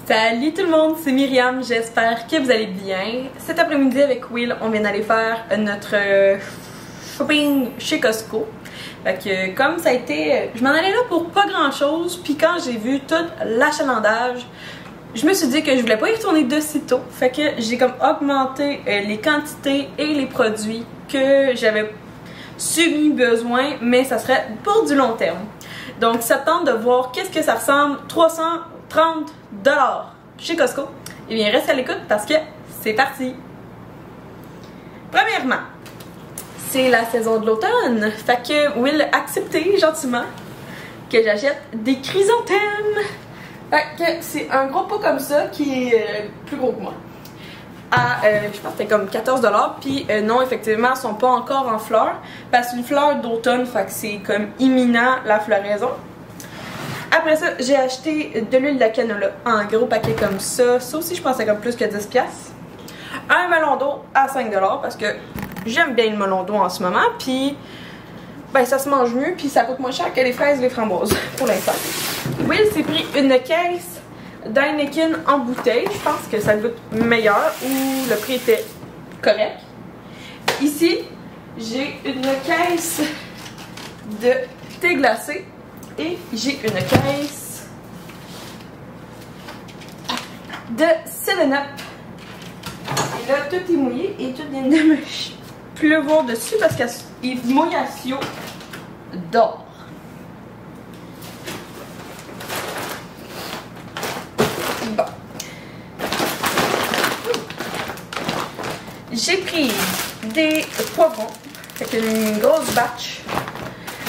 Salut tout le monde, c'est Myriam, j'espère que vous allez bien. Cet après-midi avec Will, on vient d'aller faire notre shopping chez Costco. Fait que comme ça a été, je m'en allais là pour pas grand chose, puis quand j'ai vu tout l'achalandage, je me suis dit que je voulais pas y retourner de sitôt. Fait que j'ai comme augmenté les quantités et les produits que j'avais subi besoin, mais ça serait pour du long terme. Donc ça tente de voir qu'est-ce que ça ressemble, 330$ chez Costco. Et bien reste à l'écoute parce que c'est parti. Premièrement, c'est la saison de l'automne. Fait que Will a accepté gentiment que j'achète des chrysanthèmes. Fait que c'est un gros pot comme ça qui est plus gros que moi. Je pense que c'était comme 14$. Puis non, effectivement, ils sont pas encore en fleurs. Parce que c'est une fleur d'automne, fait que c'est comme imminent la floraison. Après ça, j'ai acheté de l'huile de canola en gros paquet comme ça. Ça aussi, je pense que c'est comme plus que 10$. Un melon d'eau à 5$ parce que j'aime bien le melon d'eau en ce moment. Puis, ben, ça se mange mieux. Puis, ça coûte moins cher que les fraises et les framboises pour l'instant. Will s'est pris une caisse d'Heineken en bouteille. Je pense que ça goûte meilleur ou le prix était correct. Ici, j'ai une caisse de thé glacé. Et j'ai une caisse de 7-Up. Et là, tout est mouillé et tout vient de me pleuvoir dessus parce qu'il mouille à ciot d'or. Bon. J'ai pris des poivrons. Fait une grosse batch.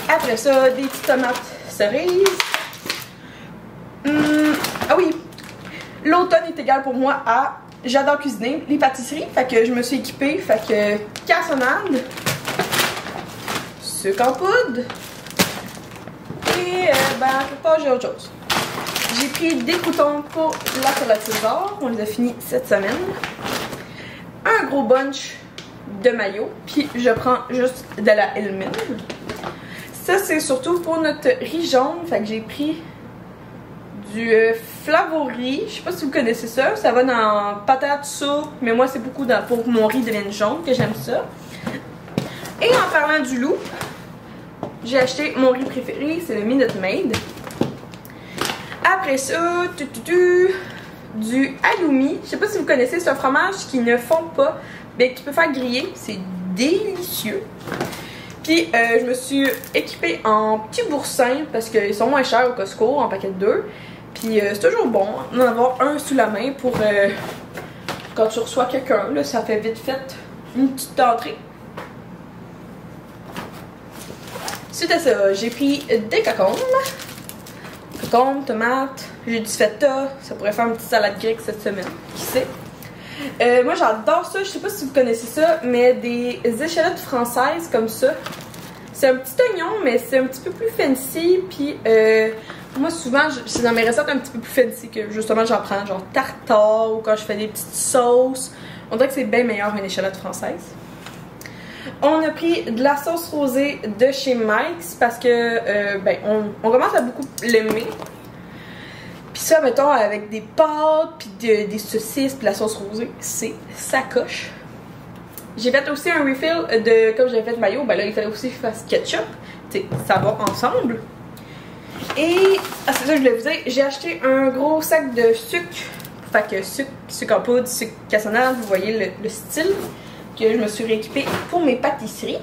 Après ça, des petites tomates cerises. Ah oui, l'automne est égal pour moi à j'adore cuisiner, les pâtisseries, fait que je me suis équipée, fait que cassonade, sucre en poudre et ben pas j'ai autre chose. J'ai pris des croûtons pour la salade César, on les a finis cette semaine. Un gros bunch de mayo, puis je prends juste de la Hellmann's. Ça, c'est surtout pour notre riz jaune. Fait que j'ai pris du Flavori. Je sais pas si vous connaissez ça. Ça va dans patate, soupe. Mais moi, c'est beaucoup pour que mon riz devienne jaune que j'aime ça. Et en parlant du loup, j'ai acheté mon riz préféré. C'est le Minute Maid. Après ça, du halloumi. Je sais pas si vous connaissez. C'est un fromage qui ne fond pas, mais qui peut faire griller. C'est délicieux. Puis je me suis équipée en petits boursins parce qu'ils sont moins chers au Costco en paquet de 2. Puis c'est toujours bon d'en avoir un sous la main pour quand tu reçois quelqu'un, là, ça fait vite fait une petite entrée. Suite à ça, j'ai pris des cocombes. Cocombes, tomates, j'ai du feta, ça pourrait faire une petite salade grecque cette semaine, qui sait. Moi j'adore ça, je sais pas si vous connaissez ça, mais des échalotes françaises comme ça. C'est un petit oignon, mais c'est un petit peu plus fancy. Puis moi souvent, c'est dans mes recettes un petit peu plus fancy que justement j'en prends, genre tartare ou quand je fais des petites sauces. On dirait que c'est bien meilleur une échalote française. On a pris de la sauce rosée de chez Mike's parce que ben, on commence à beaucoup l'aimer. Puis ça, mettons, avec des pâtes, puis des saucisses, puis la sauce rosée, c'est sa coche. J'ai fait aussi un refill de, comme j'avais fait mayo, ben là, il fallait aussi que je fasse ketchup. Tu sais, ça va ensemble. Et, c'est ça que je voulais vous dire, j'ai acheté un gros sac de sucre. Fait que sucre en poudre, sucre cassonade, vous voyez le style que je me suis rééquipée pour mes pâtisseries.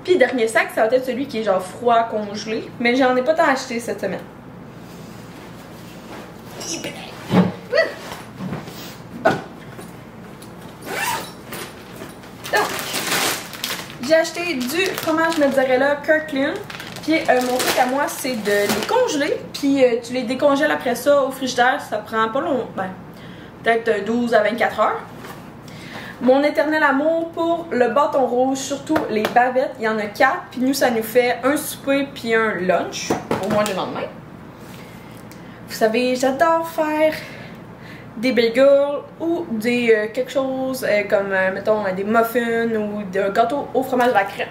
Puis, le dernier sac, ça va être celui qui est genre froid, congelé. Mais j'en ai pas tant acheté cette semaine. Bon. Donc, j'ai acheté du fromage mozzarella Kirkland. Puis mon truc à moi, c'est de les congeler. Puis tu les décongèles après ça au frigidaire. Ça prend pas long, ben, peut-être 12 à 24 heures. Mon éternel amour pour le bâton rouge, surtout les bavettes. Il y en a 4. Puis nous, ça nous fait un souper puis un lunch. Au moins le lendemain. Vous savez, j'adore faire des bagels ou des quelque chose comme, mettons, des muffins ou des gâteaux au fromage à la crème.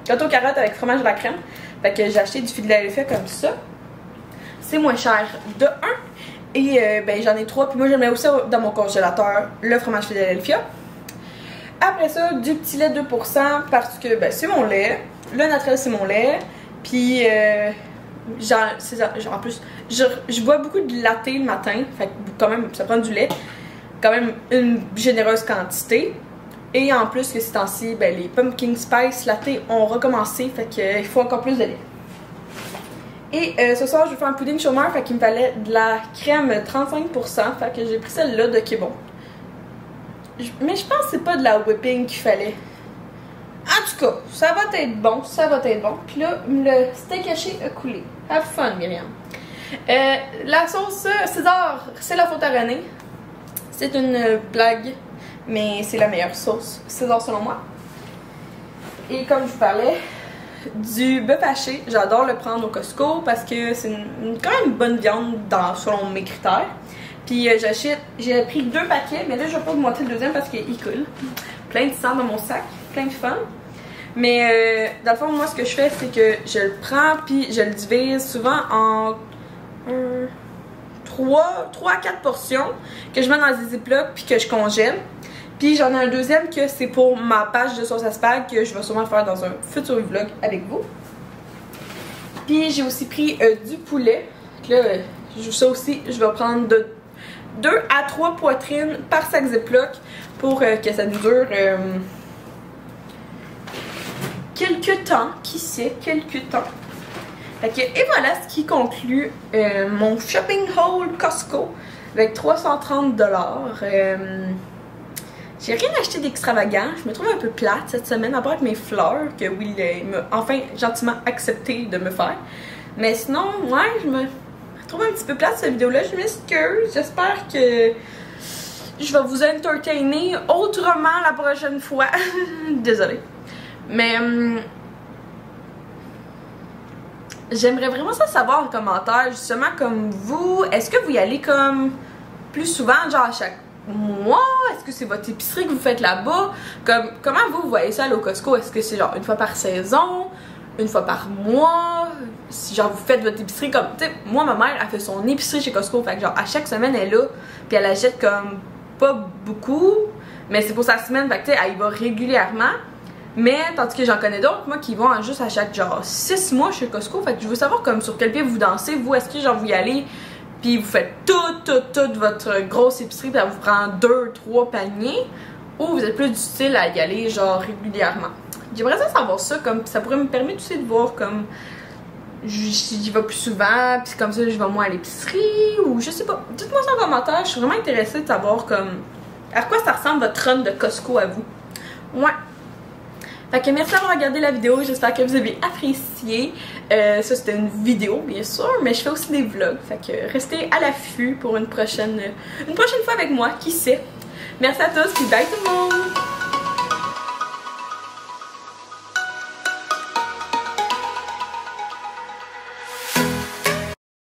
Gâteau carotte avec fromage à la crème. Fait que j'ai acheté du Philadelphia comme ça. C'est moins cher de 1. Et ben j'en ai 3, puis moi je mets aussi dans mon congélateur le fromage Philadelphia. Après ça, du petit lait 2% parce que ben, c'est mon lait. Le naturel, c'est mon lait. Puis, en plus, je bois beaucoup de latte le matin. Fait que quand même, ça prend du lait. Quand même une généreuse quantité. Et en plus, que ces temps-ci, ben, les pumpkin spice latte ont recommencé. Fait qu'il faut encore plus de lait. Et ce soir, je vais faire un pudding chômeur. Fait qu'il me fallait de la crème 35%. Fait que j'ai pris celle-là de Kibon. Mais je pense que c'est pas de la whipping qu'il fallait. En tout cas, ça va être bon, ça va être bon. Puis là, le steak haché a coulé. Have fun, Myriam. La sauce César, c'est la faute à René. C'est une blague, mais c'est la meilleure sauce César selon moi. Et comme je vous parlais, du bœuf haché, j'adore le prendre au Costco parce que c'est quand même une bonne viande selon mes critères. Puis j'ai pris 2 paquets, mais là je vais pas vous montrer le deuxième parce qu'il coule. Plein de sang dans mon sac, plein de fun. Mais dans le fond, moi ce que je fais, c'est que je le prends puis je le divise souvent en 3 à 4 portions que je mets dans des ziplocs puis que je congèle. Puis j'en ai un deuxième que c'est pour ma page de sauce à spag que je vais sûrement faire dans un futur vlog avec vous. Puis j'ai aussi pris du poulet. Là, ça aussi, je vais prendre 2 à 3 poitrines par sac Ziploc pour que ça nous dure quelques temps, qui sait, quelques temps. Et voilà ce qui conclut mon shopping haul Costco avec 330 $. J'ai rien acheté d'extravagant, je me trouve un peu plate cette semaine à part avec mes fleurs que Will m'a enfin gentiment accepté de me faire. Mais sinon, ouais, je me trouve un petit peu plate cette vidéo-là, je m'excuse. J'espère que je vais vous entertainer autrement la prochaine fois. Désolée. Mais j'aimerais vraiment ça savoir en commentaire, justement comme vous. Est-ce que vous y allez comme plus souvent, genre à chaque mois? Est-ce que c'est votre épicerie que vous faites là-bas? Comment vous voyez ça au Costco? Est-ce que c'est genre une fois par saison? Une fois par mois? Si genre vous faites votre épicerie comme, tu sais, moi ma mère elle fait son épicerie chez Costco, fait que genre à chaque semaine elle est là, puis elle achète comme pas beaucoup, mais c'est pour sa semaine, fait que tu sais, elle y va régulièrement. Mais tandis que j'en connais d'autres, moi, qui vont juste à chaque genre 6 mois chez Costco, fait que je veux savoir comme sur quel pied vous dansez, vous, est-ce que genre vous y allez, puis vous faites toute votre grosse épicerie, puis elle vous prend 2-3 paniers, ou vous êtes plus du style à y aller genre régulièrement. J'aimerais ça savoir ça, comme ça pourrait me permettre aussi de voir comme j'y vais plus souvent, puis comme ça je vais moins à l'épicerie, ou je sais pas. Dites-moi ça en commentaire, je suis vraiment intéressée de savoir comme à quoi ça ressemble votre run de Costco à vous. Ouais. Fait que merci d'avoir regardé la vidéo, j'espère que vous avez apprécié. Ça c'était une vidéo bien sûr, mais je fais aussi des vlogs, fait que restez à l'affût pour une prochaine fois avec moi, qui sait. Merci à tous, puis bye tout le monde!